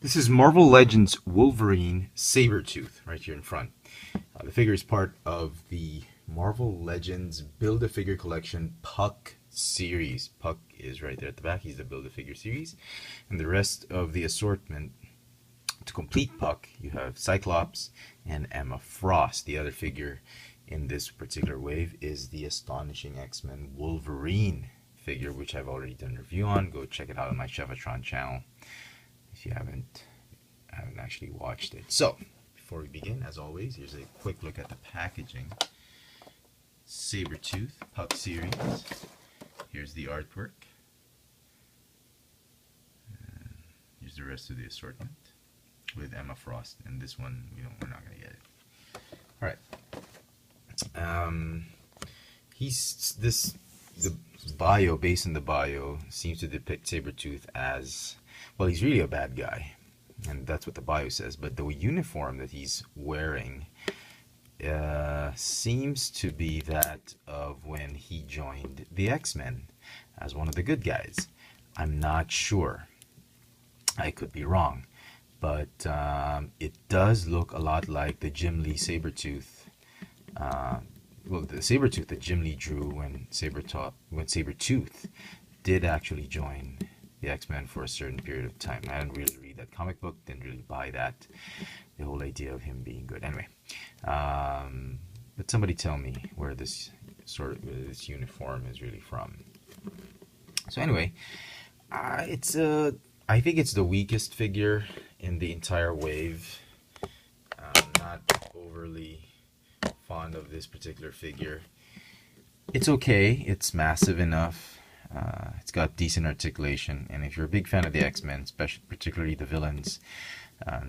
This is Marvel Legends Wolverine Sabertooth right here in front. The figure is part of the Marvel Legends Build-A-Figure Collection Puck series. Puck is right there at the back. He's the Build-A-Figure series. And the rest of the assortment, to complete Puck, you have Cyclops and Emma Frost. The other figure in this particular wave is the Astonishing X-Men Wolverine figure, which I've already done a review on. Go check it out on my Chevatron channel if you haven't actually watched it. So before we begin, as always, here's a quick look at the packaging. Sabertooth Puck series. Here's the artwork. Here's the rest of the assortment with Emma Frost, and this one we're not gonna get it. All right. The bio, based on the bio, seems to depict Sabertooth as, well, he's really a bad guy, and that's what the bio says, but the uniform that he's wearing seems to be that of when he joined the X-Men as one of the good guys. I'm not sure. I could be wrong, but it does look a lot like the Jim Lee Sabertooth. Well, the Sabertooth that Jim Lee drew when Sabertooth did actually join the X-Men for a certain period of time. I didn't really read that comic book, didn't really buy that, the whole idea of him being good. Anyway, but somebody tell me where this uniform is really from. So anyway, I think it's the weakest figure in the entire wave. I'm not overly fond of this particular figure. It's okay. It's massive enough. It's got decent articulation, and if you're a big fan of the X-Men, particularly the villains,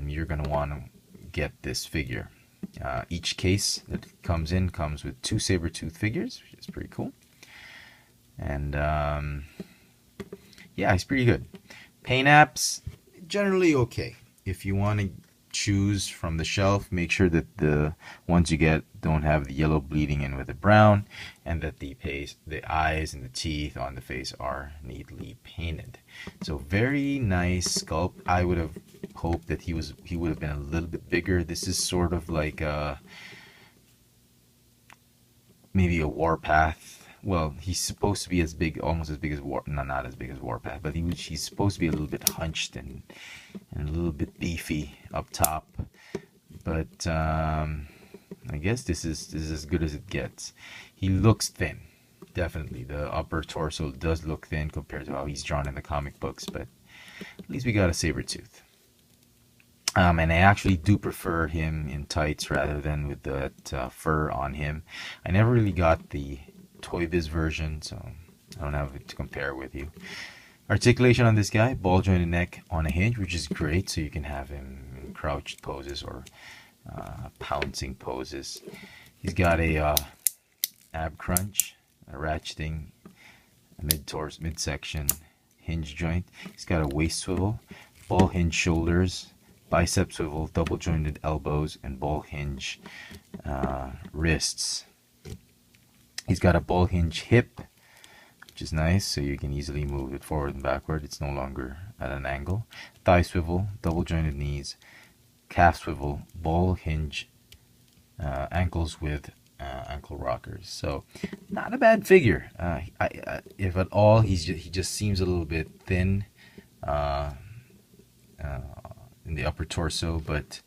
you're going to want to get this figure. Each case that comes with 2 Sabertooth figures, which is pretty cool. And yeah, it's pretty good. Paint apps, generally okay. If you want to choose from the shelf, make sure that the ones you get don't have the yellow bleeding in with the brown, and that the eyes and the teeth on the face are neatly painted. So very nice sculpt. I would have hoped that he would have been a little bit bigger. This is sort of like maybe a Warpath. Well, he's supposed to be as big, almost as big as not as big as Warpath, but he's supposed to be a little bit hunched and a little bit beefy up top. But I guess this is as good as it gets. He looks thin, definitely. The upper torso does look thin compared to how he's drawn in the comic books, but at least we got a Sabertooth. And I actually do prefer him in tights rather than with that fur on him. I never really got the Toy Biz version, so I don't have it to compare with you. Articulation on this guy, ball jointed neck on a hinge, which is great, so you can have him in crouched poses or pouncing poses. He's got a ab crunch, a ratcheting, a midsection hinge joint. He's got a waist swivel, ball hinge shoulders, bicep swivel, double jointed elbows, and ball hinge wrists. He's got a ball hinge hip, which is nice, so you can easily move it forward and backward. It's no longer at an angle. Thigh swivel, double jointed knees, calf swivel, ball hinge ankles with ankle rockers. So not a bad figure. If at all, he just seems a little bit thin in the upper torso, but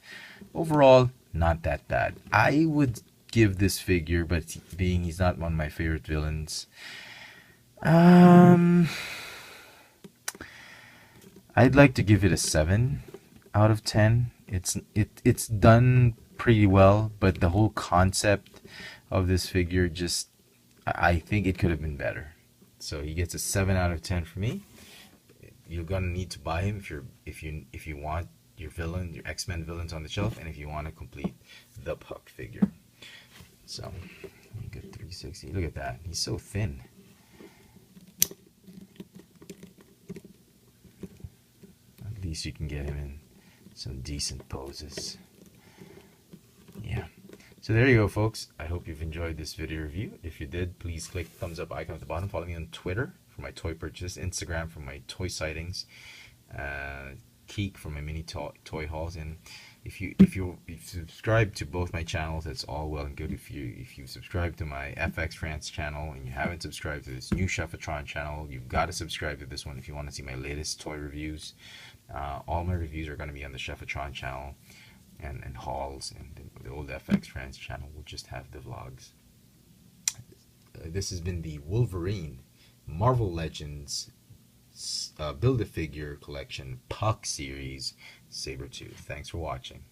overall not that bad. I would give this figure, but being he's not one of my favorite villains, I'd like to give it a 7 out of 10. It's done pretty well, but the whole concept of this figure, just I think it could have been better. So he gets a 7 out of 10 for me. You're gonna need to buy him if you want your X-Men villains on the shelf, and if you want to complete the Puck figure. So you get 360. Look at that. He's so thin. At least you can get him in some decent poses. Yeah. So there you go, folks. I hope you've enjoyed this video review. If you did, please click the thumbs up icon at the bottom. Follow me on Twitter for my toy purchase, Instagram for my toy sightings. geek for my mini toy hauls. And if you subscribe to both my channels, that's all well and good. If you subscribe to my FX France channel and you haven't subscribed to this new Chefatron channel, you've got to subscribe to this one if you want to see my latest toy reviews. All my reviews are going to be on the Chefatron channel, and hauls, and the old FX France channel will just have the vlogs. This has been the Wolverine Marvel Legends Build-A-Figure Collection Puck Series Sabertooth. Thanks for watching.